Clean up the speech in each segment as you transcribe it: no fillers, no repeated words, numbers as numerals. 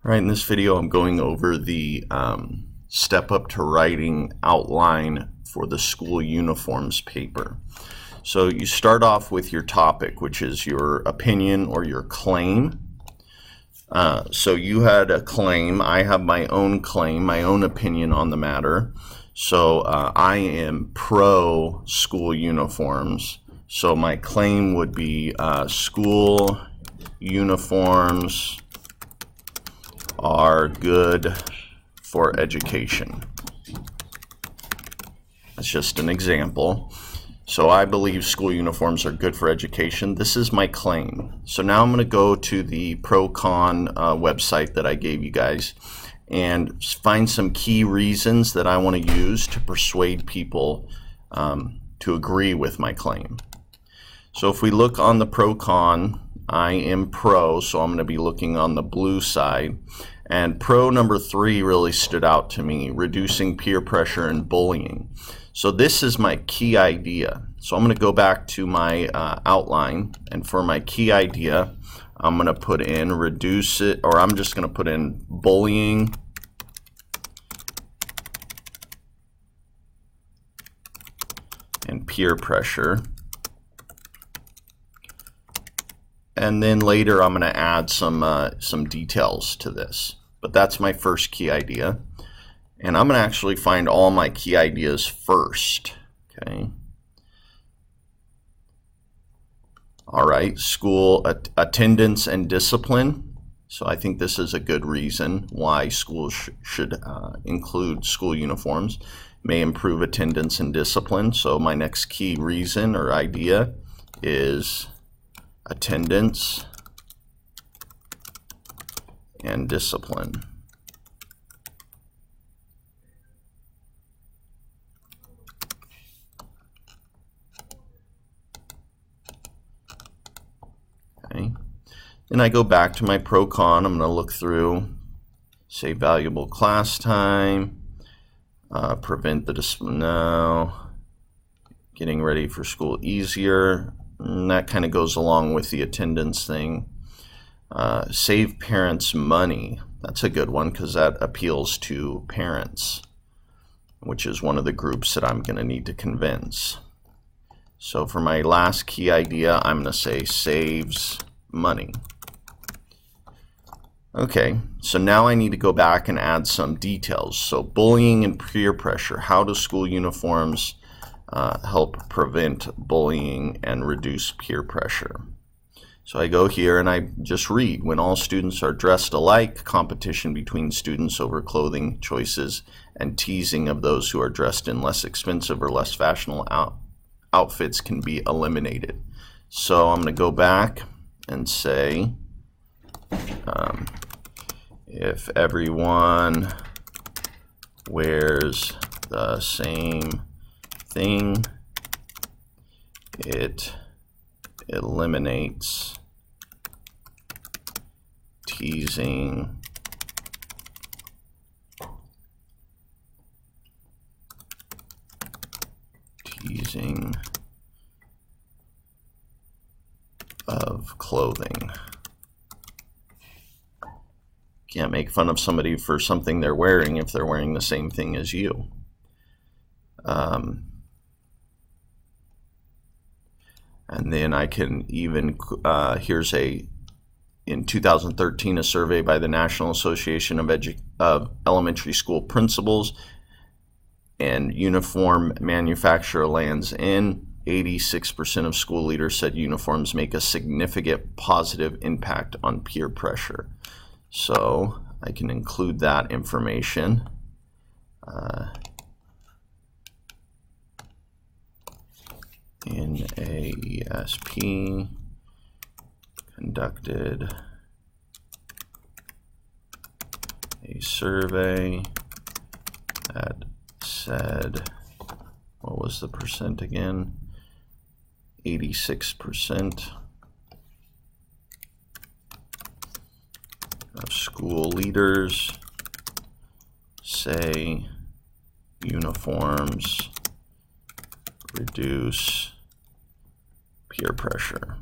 Right, in this video I'm going over the step up to writing outline for the school uniforms paper. So you start off with your topic, which is your opinion or your claim. So you had a claim, I have my own claim, my own opinion on the matter. So I am pro school uniforms. So my claim would be school uniforms are good for education. That's just an example. So I believe school uniforms are good for education. This is my claim. So now I'm going to go to the pro-con website that I gave you guys and find some key reasons that I want to use to persuade people to agree with my claim. So if we look on the pro-con, I am pro, so I'm going to be looking on the blue side. And pro number 3 really stood out to me, reducing peer pressure and bullying. So this is my key idea. So I'm going to go back to my outline, and for my key idea, I'm going to put in reduce it, or I'm just going to put in bullying and peer pressure. And then later I'm going to add some details to this. But that's my first key idea. And I'm going to actually find all my key ideas first. Okay. All right, school attendance and discipline. So I think this is a good reason why schools should include school uniforms. May improve attendance and discipline. So my next key reason or idea is attendance and discipline. Okay. Then I go back to my pro-con. I'm going to look through, say, valuable class time, prevent the discipline now, getting ready for school easier. And that kind of goes along with the attendance thing. Save parents money. That's a good one because that appeals to parents, which is one of the groups that I'm going to need to convince. So for my last key idea, I'm going to say saves money. Okay, so now I need to go back and add some details. So bullying and peer pressure. How do school uniforms help prevent bullying and reduce peer pressure? So I go here and I just read, when all students are dressed alike, competition between students over clothing choices and teasing of those who are dressed in less expensive or less fashionable outfits can be eliminated. So I'm going to go back and say, if everyone wears the same thing, it eliminates teasing of clothing. Can't make fun of somebody for something they're wearing if they're wearing the same thing as you. And then I can even, here's in 2013, a survey by the National Association of Elementary School Principals and Uniform Manufacturer Lands End. 86% of school leaders said uniforms make a significant positive impact on peer pressure. So I can include that information. NAESP conducted a survey that said, what was the percent again? 86% of school leaders say uniforms reduce peer pressure.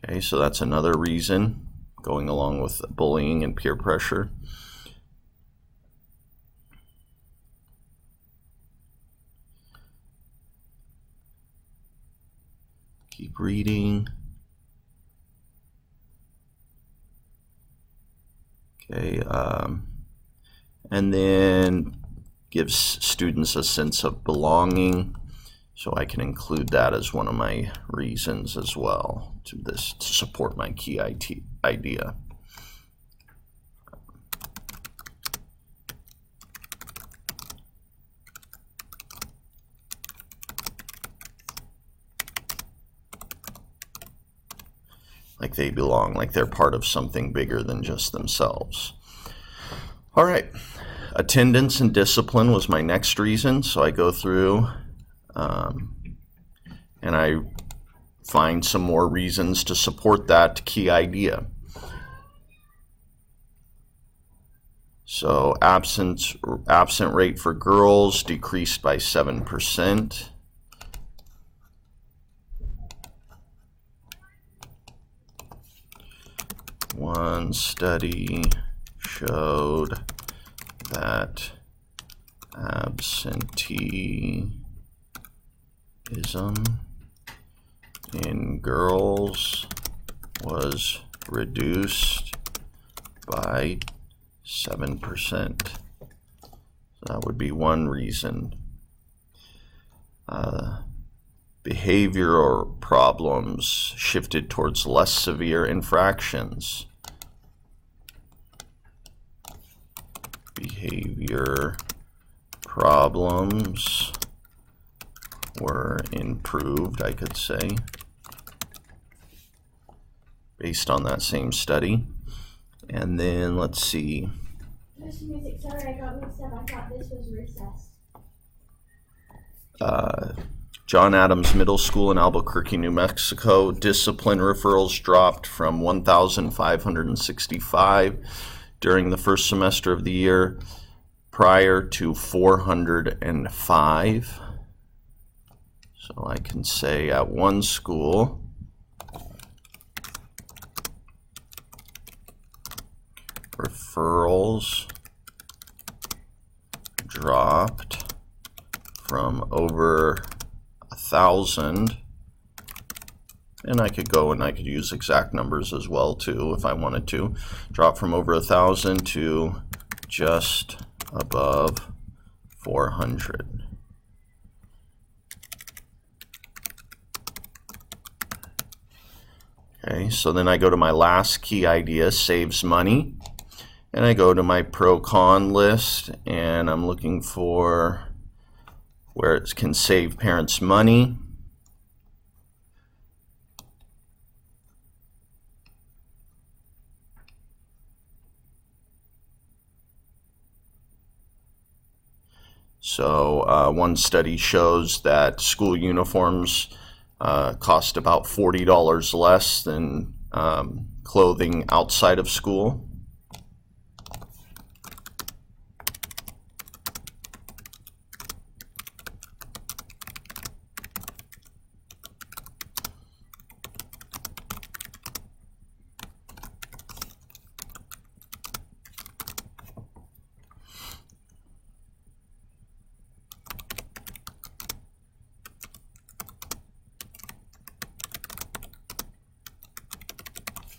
Okay, so that's another reason, going along with bullying and peer pressure. Keep reading. Okay, and then gives students a sense of belonging. So I can include that as one of my reasons as well to support my key idea. Like they belong, like they're part of something bigger than just themselves. All right, attendance and discipline was my next reason. So I go through and I find some more reasons to support that key idea. So absent rate for girls decreased by 7%. One study showed that absenteeism in girls was reduced by 7%. So that would be one reason. Behavioral problems shifted towards less severe infractions. Behavior problems were improved, I could say, based on that same study. And then let's see. Mr. Music, sorry, I got mixed up. I thought this was recess. John Adams Middle School in Albuquerque, New Mexico, discipline referrals dropped from 1,565 during the first semester of the year prior to 405. So I can say at one school, referrals dropped from over 1,000, and I could go and I could use exact numbers as well too if I wanted to, drop from over 1,000 to just above 400. Okay, so then I go to my last key idea, saves money, and I go to my pro-con list, and I'm looking for where it can save parents money. So one study shows that school uniforms cost about $40 less than clothing outside of school.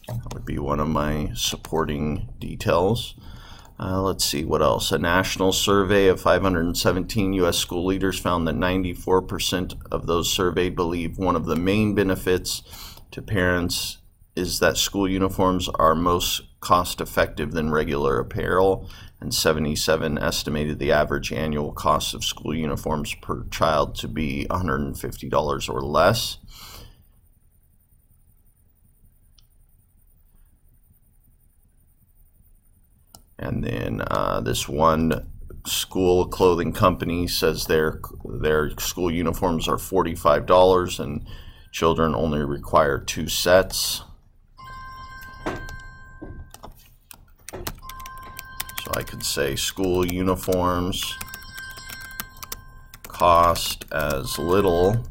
That would be one of my supporting details. Let's see what else. A national survey of 517 U.S. school leaders found that 94% of those surveyed believe one of the main benefits to parents is that school uniforms are most cost-effective than regular apparel, and 77 estimated the average annual cost of school uniforms per child to be $150 or less. And then this one school clothing company says their school uniforms are $45 and children only require 2 sets. So I could say school uniforms cost as little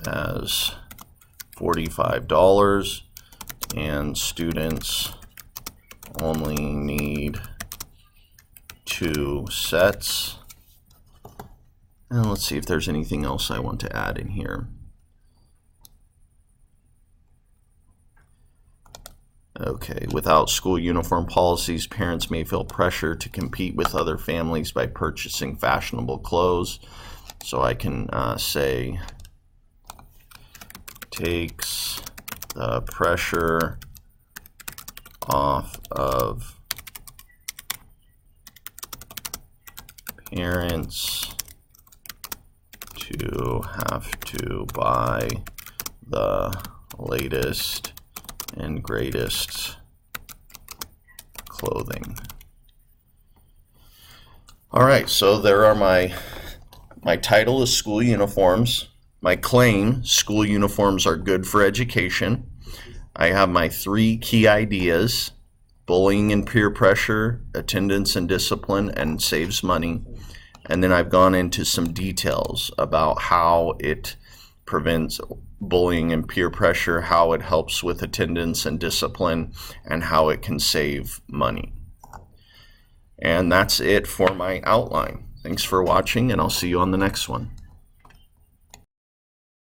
as $45, and students only need 2 sets. And let's see if there's anything else I want to add in here. Okay, without school uniform policies, parents may feel pressure to compete with other families by purchasing fashionable clothes. So I can say, takes the pressure off of parents to have to buy the latest and greatest clothing. All right, so there are my title is school uniforms. My claim, school uniforms are good for education. I have my 3 key ideas: bullying and peer pressure, attendance and discipline, and saves money. And then I've gone into some details about how it prevents bullying and peer pressure, how it helps with attendance and discipline, and how it can save money. And that's it for my outline. Thanks for watching, and I'll see you on the next one.